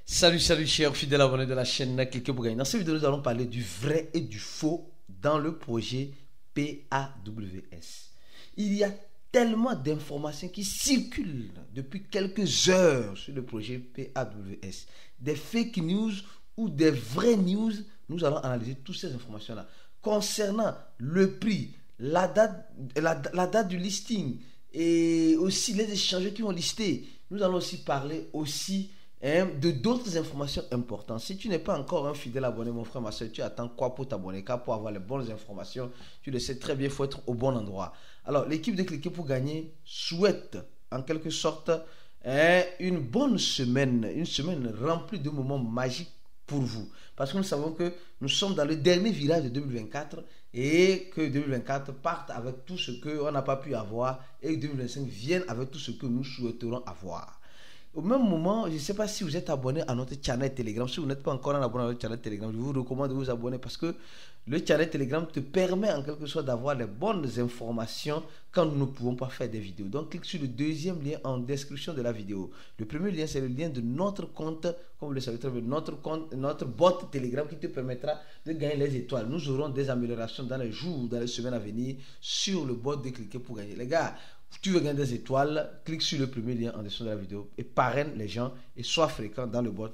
Salut chers fidèles abonnés de la chaîne Cliquez pour gagner. Dans cette vidéo, nous allons parler du vrai et du faux dans le projet PAWS. Il y a tellement d'informations qui circulent depuis quelques heures sur le projet PAWS. Des fake news ou des vraies news, nous allons analyser toutes ces informations-là. Concernant le prix, la date du listing et aussi les échangeurs qui ont listé, nous allons aussi parler de d'autres informations importantes. Si tu n'es pas encore un fidèle abonné, mon frère, ma soeur, tu attends quoi pour t'abonner? Car pour avoir les bonnes informations, tu le sais très bien, il faut être au bon endroit. Alors, l'équipe de Cliquez pour gagner souhaite en quelque sorte une bonne semaine, une semaine remplie de moments magiques pour vous. Parce que nous savons que nous sommes dans le dernier virage de 2024 et que 2024 parte avec tout ce qu'on n'a pas pu avoir et que 2025 vienne avec tout ce que nous souhaiterons avoir. Au même moment, je ne sais pas si vous êtes abonné à notre channel Telegram. Si vous n'êtes pas encore abonné à notre channel Telegram, je vous recommande de vous abonner parce que le channel Telegram te permet en quelque sorte d'avoir les bonnes informations quand nous ne pouvons pas faire des vidéos. Donc, clique sur le deuxième lien en description de la vidéo. Le premier lien, c'est le lien de notre compte, comme vous le savez très bien, notre bot Telegram qui te permettra de gagner les étoiles. Nous aurons des améliorations dans les jours, dans les semaines à venir sur le bot de Cliquez pour gagner. Les gars, tu veux gagner des étoiles, clique sur le premier lien en dessous de la vidéo et parraine les gens et sois fréquent dans le bot.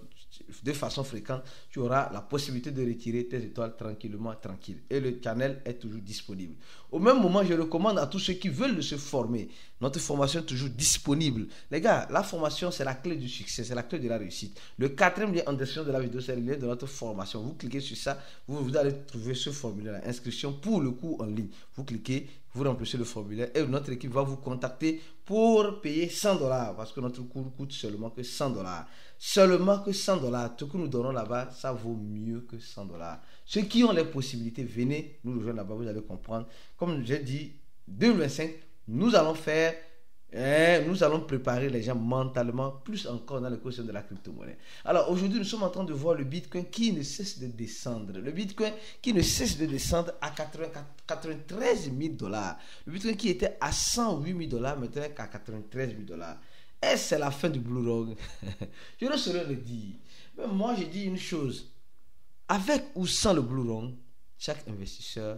De façon fréquente, tu auras la possibilité de retirer tes étoiles tranquillement, tranquille. Et le channel est toujours disponible. Au même moment, je recommande à tous ceux qui veulent se former. Notre formation est toujours disponible. Les gars, la formation, c'est la clé du succès, c'est la clé de la réussite. Le quatrième lien en description de la vidéo, c'est le lien de notre formation. Vous cliquez sur ça, vous allez trouver ce formulaire, inscription pour le cours en ligne. Vous cliquez, vous remplissez le formulaire et notre équipe va vous contacter pour payer $100 parce que notre cours coûte seulement que $100. Seulement que $100. Tout ce que nous donnons là-bas, ça vaut mieux que $100. Ceux qui ont les possibilités, venez nous rejoindre là-bas, vous allez comprendre. Comme j'ai dit, 2025, nous allons préparer les gens mentalement, plus encore dans les questions de la crypto-monnaie. Alors aujourd'hui, nous sommes en train de voir le Bitcoin qui ne cesse de descendre. Le Bitcoin qui ne cesse de descendre à 93 000 $. Le Bitcoin qui était à 108 000 $, maintenant qu'à 93 000 $. Et c'est la fin du Blue Rock. Je ne saurais le dire. Mais moi, je dis une chose. Avec ou sans le Blue Rock, chaque investisseur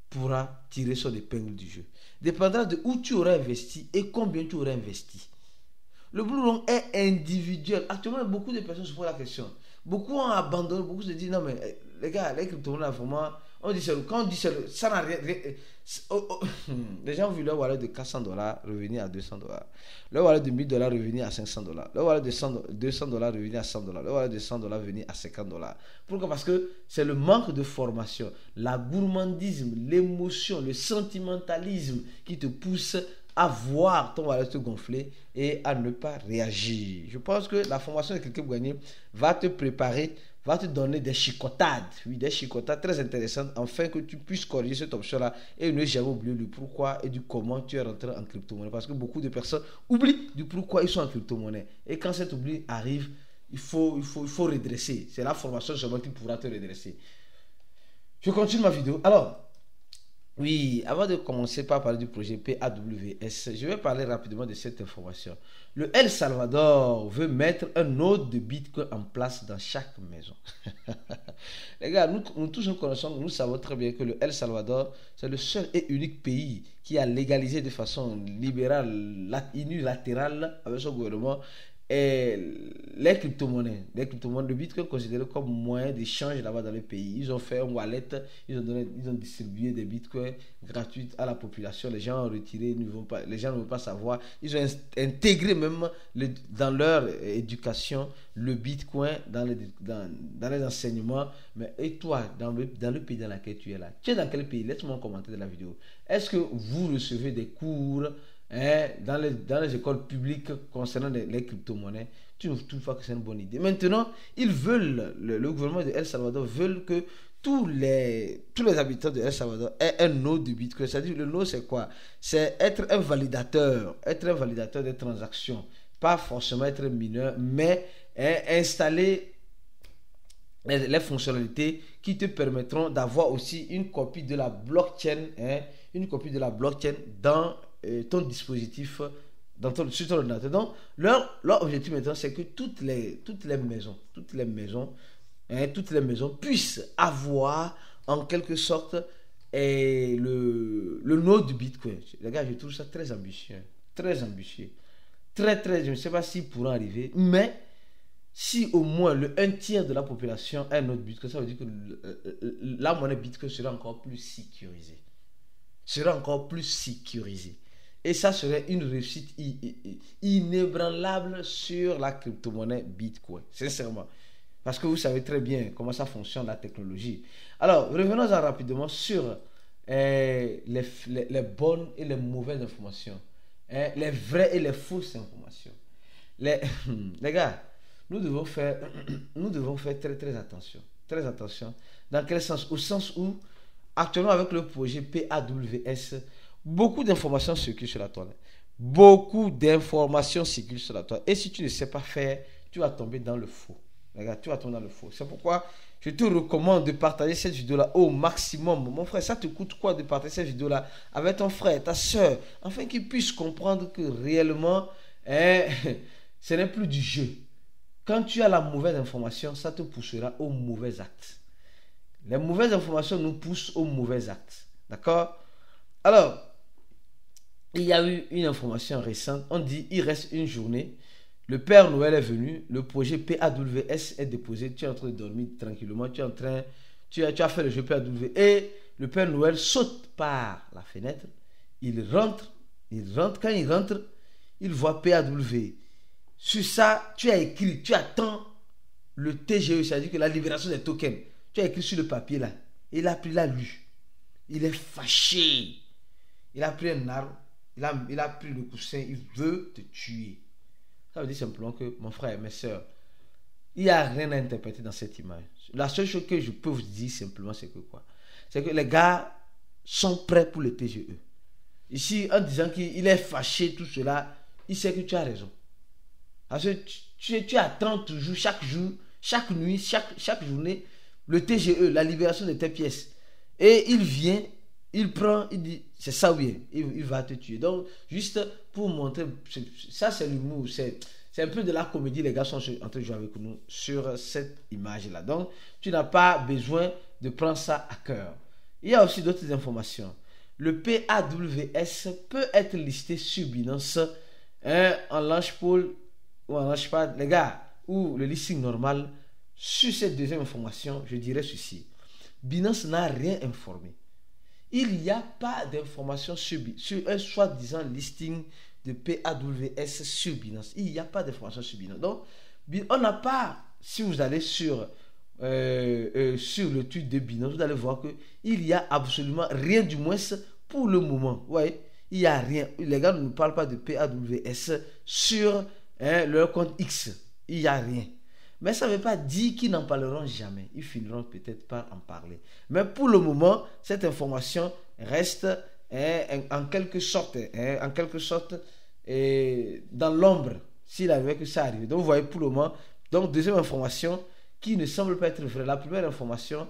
pourra tirer son épingle du jeu. Dépendra de où tu auras investi et combien tu auras investi. Le Blue Rock est individuel. Actuellement, beaucoup de personnes se posent la question. Beaucoup ont abandonné, beaucoup se disent non mais les gars, les crypto-monnaies, vraiment, on dit quand on dit ça n'a rien. Les gens ont vu leur wallet de $400 revenir à $200. Leur wallet de $1000 revenir à $500. Leur wallet de $200 revenir à $100. Leur wallet de $100 revenir à $50. Pourquoi? Parce que c'est le manque de formation, la gourmandisme, l'émotion, le sentimentalisme qui te pousse à voir ton wallet te gonfler et à ne pas réagir. Je pense que la formation de Cliquez pour gagner va te préparer, va te donner des chicotades, oui, des chicotades très intéressantes, afin que tu puisses corriger cette option-là et ne jamais oublier le pourquoi et du comment tu es rentré en crypto-monnaie. Parce que beaucoup de personnes oublient du pourquoi ils sont en crypto-monnaie. Et quand cet oubli arrive, il faut redresser. C'est la formation seulement qui pourra te redresser. Je continue ma vidéo. Alors, oui, avant de commencer par parler du projet PAWS, je vais parler rapidement de cette information. Le El Salvador veut mettre un node de Bitcoin en place dans chaque maison. Les gars, nous tous nous connaissons, nous savons très bien que le El Salvador, c'est le seul et unique pays qui a légalisé de façon libérale, unilatérale, avec son gouvernement, et les crypto-monnaies. Le Bitcoin est considéré comme moyen d'échange là-bas dans le pays. Ils ont fait un wallet, ils ont distribué des Bitcoins gratuits à la population. Les gens ont retiré, les gens ne veulent pas savoir. Ils ont intégré même dans leur éducation le Bitcoin dans les enseignements. Mais et toi, dans le pays dans lequel tu es là, tu es dans quel pays? Laisse-moi un commentaire de la vidéo. Est-ce que vous recevez des cours dans les écoles publiques concernant les crypto-monnaies? Tu ne trouves pas que c'est une bonne idée? Maintenant, ils veulent, le gouvernement de El Salvador veut que tous les habitants de El Salvador aient un node de Bitcoin. C'est-à-dire, le node, c'est quoi? C'est être un validateur des transactions. Pas forcément être mineur, mais installer les fonctionnalités qui te permettront d'avoir aussi une copie de la blockchain, dans ton dispositif sur ton ordinateur. Donc, leur objectif maintenant, c'est que toutes les maisons, toutes les maisons puissent avoir en quelque sorte le node du Bitcoin. Les gars, je trouve ça très ambitieux. Très ambitieux. Très, très, je ne sais pas s'ils pourront arriver, mais si au moins le 1/3 de la population a un node Bitcoin, ça veut dire que la monnaie Bitcoin sera encore plus sécurisée. Et ça serait une réussite inébranlable sur la crypto-monnaie Bitcoin, sincèrement. Parce que vous savez très bien comment ça fonctionne, la technologie. Alors, revenons-en rapidement sur les bonnes et les mauvaises informations. Les vraies et les fausses informations. Les gars, nous devons faire très très attention. Très attention. Dans quel sens? Au sens où, actuellement avec le projet PAWS, beaucoup d'informations circulent sur la toile. Et si tu ne sais pas faire, tu vas tomber dans le faux. Regarde, tu vas tomber dans le faux. C'est pourquoi je te recommande de partager cette vidéo-là au maximum. Mon frère, ça te coûte quoi de partager cette vidéo-là avec ton frère, ta soeur, afin qu'ils puissent comprendre que réellement, ce n'est plus du jeu. Quand tu as la mauvaise information, ça te poussera au mauvais acte. Les mauvaises informations nous poussent au mauvais acte. D'accord? Alors, il y a eu une information récente. On dit il reste une journée. Le Père Noël est venu. Le projet PAWS est déposé. Tu es en train de dormir tranquillement. Tu as fait le jeu PAW. Et le Père Noël saute par la fenêtre. Il rentre. Quand il rentre, il voit PAW. Sur ça, tu as écrit, tu attends le TGE, c'est-à-dire que la libération des tokens. Tu as écrit sur le papier là. Il a lu. Il est fâché. Il a pris un arme. Il a pris le coussin. Il veut te tuer. Ça veut dire simplement que, mon frère, mes soeurs, il n'y a rien à interpréter dans cette image. La seule chose que je peux vous dire simplement, c'est que quoi? C'est que les gars sont prêts pour le TGE. Ici, en disant qu'il est fâché, tout cela, il sait que tu as raison. Parce que tu attends toujours, chaque jour, chaque nuit, chaque journée, le TGE, la libération de tes pièces. Et il vient, il prend, il dit, c'est ça ou bien, il va te tuer. Donc, juste pour montrer, ça c'est l'humour, c'est un peu de la comédie, les gars sont en train de jouer avec nous sur cette image-là. Donc, tu n'as pas besoin de prendre ça à cœur. Il y a aussi d'autres informations. Le PAWS peut être listé sur Binance, en Launchpool ou en Launchpad, les gars, ou le listing normal. Sur cette deuxième information, je dirais ceci. Binance n'a rien informé. Il n'y a pas d'information sur un soi-disant listing de PAWS sur Binance. Il n'y a pas d'information sur Binance. Donc, on n'a pas, si vous allez sur le tweet de Binance, vous allez voir qu'il n'y a absolument rien, du moins pour le moment. Ouais, il n'y a rien. Les gars ne nous parlent pas de PAWS sur leur compte X. Il n'y a rien. Mais ça ne veut pas dire qu'ils n'en parleront jamais. Ils finiront peut-être par en parler. Mais pour le moment, cette information reste en quelque sorte dans l'ombre, s'il avait que ça arrive. Donc vous voyez pour le moment, donc deuxième information qui ne semble pas être vraie. La première information,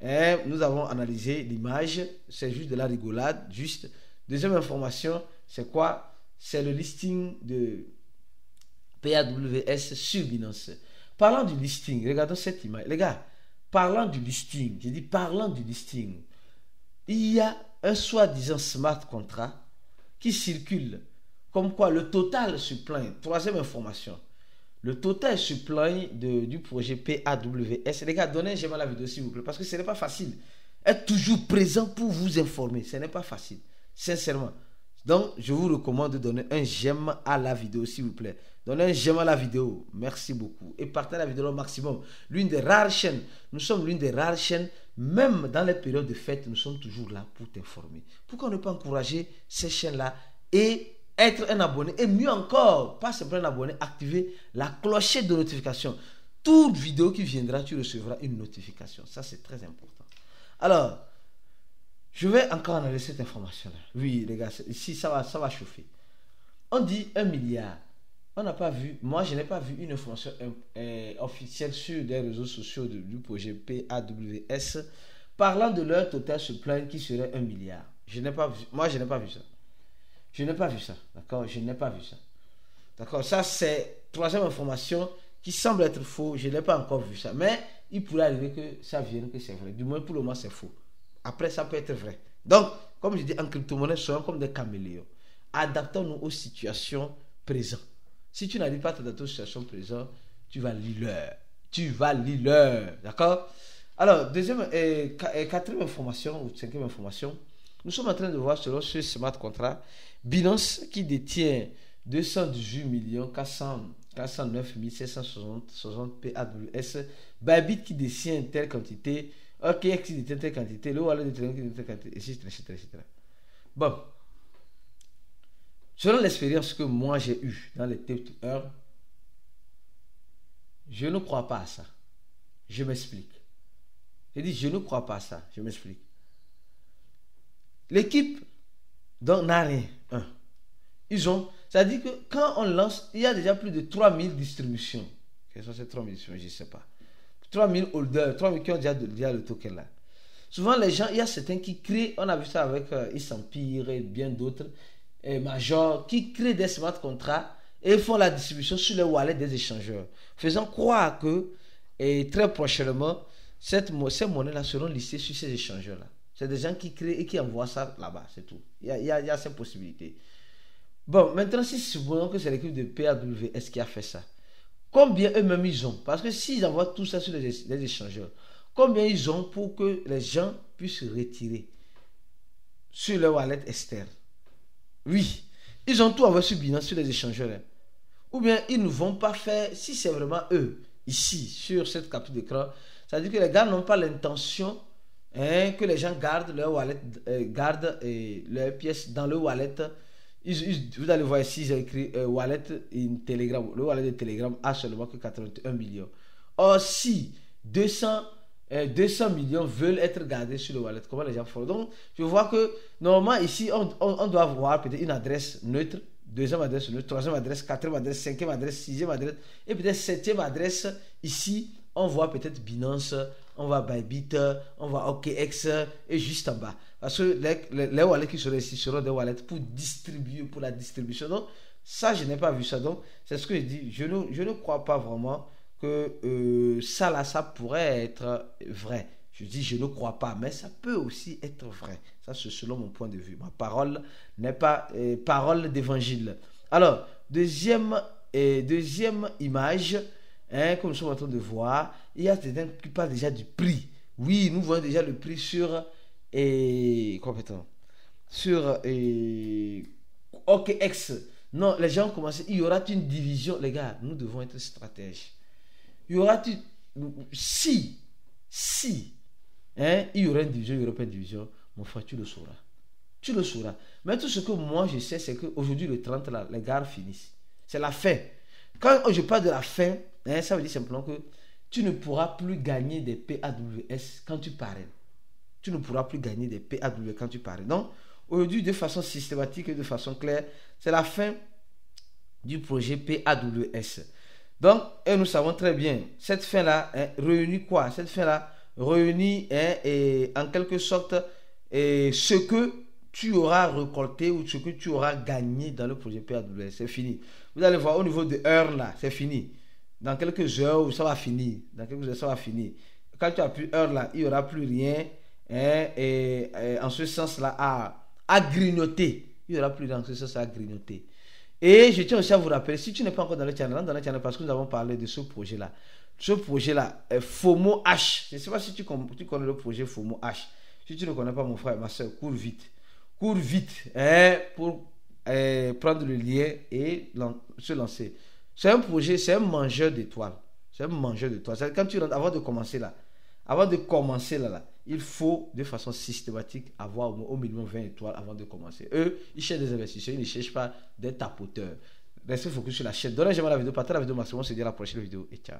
nous avons analysé l'image, c'est juste de la rigolade, juste. Deuxième information, c'est quoi? C'est le listing de PAWS sur Binance. Parlant du listing, regardons cette image. Les gars, parlant du listing, il y a un soi-disant smart contract qui circule. Comme quoi le total supply. Troisième information. Le total supply du projet PAWS. Les gars, donnez un j'aime à la vidéo s'il vous plaît. Parce que ce n'est pas facile. Être toujours présent pour vous informer. Ce n'est pas facile. Sincèrement. Donc, je vous recommande de donner un j'aime à la vidéo s'il vous plaît. Donnez un j'aime à la vidéo. Merci beaucoup. Et partagez la vidéo au maximum. L'une des rares chaînes. Nous sommes l'une des rares chaînes. Même dans les périodes de fête, nous sommes toujours là pour t'informer. Pourquoi ne pas encourager ces chaînes-là et être un abonné? Et mieux encore, pas simplement un abonné, activer la clochette de notification. Toute vidéo qui viendra, tu recevras une notification. Ça, c'est très important. Alors, je vais encore analyser cette information-là. Oui, les gars, ici, ça va chauffer. On dit 1 milliard. On n'a pas vu, moi je n'ai pas vu une information officielle sur les réseaux sociaux du projet PAWS parlant de leur total supply qui serait 1 milliard. Moi je n'ai pas vu ça. Je n'ai pas vu ça. D'accord? Je n'ai pas vu ça. D'accord? Ça, c'est troisième information qui semble être faux. Je n'ai pas encore vu ça. Mais il pourrait arriver que ça vienne, que c'est vrai. Du moins, pour le moment, c'est faux. Après, ça peut être vrai. Donc, comme je dis, en crypto-monnaie, soyons comme des caméléons. Adaptons-nous aux situations présentes. Si tu n'arrives pas à t'adapter aux situations présentes, tu vas l'heure. Tu vas l'heure. D'accord? Alors, quatrième information, ou cinquième information, nous sommes en train de voir selon ce smart contract, Binance qui détient 218 409 760 PAWS, Bybit qui détient telle quantité, OKX qui détient telle quantité, le wallet de Ethereum qui détient telle quantité, etc. Bon, selon l'expérience que moi j'ai eue dans les Tape to Earn, je ne crois pas à ça. Je m'explique. Je dis, je ne crois pas à ça. Je m'explique. L'équipe n'a rien. C'est-à-dire que quand on lance, il y a déjà plus de 3000 distributions. Quelles sont ces 3000 distributions? Je ne sais pas. 3000 holders, 3000 qui ont déjà le token là. Souvent, les gens, il y a certains qui créent, on a vu ça avec Isempire et bien d'autres, et Major, qui créent des smart contracts et font la distribution sur les wallets des échangeurs, faisant croire que très prochainement, ces monnaies-là seront listées sur ces échangeurs-là. C'est des gens qui créent et qui envoient ça là-bas, c'est tout. Il y a ces possibilités. Bon, maintenant, si supposons que c'est l'équipe de PAWS qui a fait ça, combien eux-mêmes ils ont? Parce que s'ils envoient tout ça sur les échangeurs, combien ils ont pour que les gens puissent retirer sur leur wallet externe? Oui, ils ont tout envoyé sur Binance, sur les échangeurs. Hein. Ou bien ils ne vont pas faire, si c'est vraiment eux, ici, sur cette capture d'écran, ça veut dire que les gars n'ont pas l'intention que les gens gardent leur wallet, gardent leurs pièces dans le wallet. Vous allez voir ici, j'ai écrit wallet in Telegram. Le wallet de Telegram a seulement que 81 millions. Or, si 200 millions veulent être gardés sur le wallet, comment les gens font? Donc, je vois que normalement ici, on doit avoir peut-être une adresse neutre, deuxième adresse neutre, troisième adresse, quatrième adresse, cinquième adresse, sixième adresse, et peut-être septième adresse. Ici, on voit peut-être Binance, on voit Bybit, on voit OKX, et juste en bas. Parce que les wallets qui seront ici seront des wallets pour distribuer, pour la distribution. Donc, ça, je n'ai pas vu ça. Donc, c'est ce que je dis. Je ne crois pas vraiment que ça pourrait être vrai. Je dis, je ne crois pas, mais ça peut aussi être vrai. Ça, c'est selon mon point de vue. Ma parole n'est pas parole d'évangile. Alors, deuxième image, comme nous sommes en train de voir, il y a quelqu'un qui parle déjà du prix. Oui, nous voyons déjà le prix sur OKX. Non, les gens ont commencé. Il y aura une division. Les gars, nous devons être stratèges. Il y aura si il y aura une division, il n'y aura pas de division, mon frère, tu le sauras. Tu le sauras. Mais tout ce que moi je sais, c'est qu'aujourd'hui, le 30, là, les gares finissent. C'est la fin. Quand je parle de la fin, ça veut dire simplement que tu ne pourras plus gagner des PAWS quand tu parraines. Tu ne pourras plus gagner des PAWS quand tu parraines. Donc, aujourd'hui, de façon systématique et de façon claire, c'est la fin du projet PAWS. Donc, et nous savons très bien, cette fin-là réunit quoi? Cette fin-là réunit en quelque sorte ce que tu auras récolté ou ce que tu auras gagné dans le projet PAWS. C'est fini. Vous allez voir au niveau de heures là, c'est fini. Dans quelques heures, ça va finir. Quand tu as plus heures là, il n'y aura plus rien en ce sens-là à grignoter. Il n'y aura plus dans ce sens-là à grignoter. Et je tiens aussi à vous rappeler, si tu n'es pas encore dans le channel, parce que nous avons parlé de ce projet-là. Ce projet-là, FOMO H. Je ne sais pas si tu connais le projet FOMO H. Si tu ne connais pas, mon frère et ma soeur, cours vite. Cours vite pour prendre le lien et se lancer. C'est un projet, c'est un mangeur d'étoiles. Quand tu rentres, avant de commencer là, il faut de façon systématique avoir au minimum 20 étoiles avant de commencer. Eux, ils cherchent des investisseurs, ils ne cherchent pas des tapoteurs. Restez focus sur la chaîne. Donnez-moi la vidéo, partagez la vidéo maximum, on se dit à la prochaine vidéo et ciao.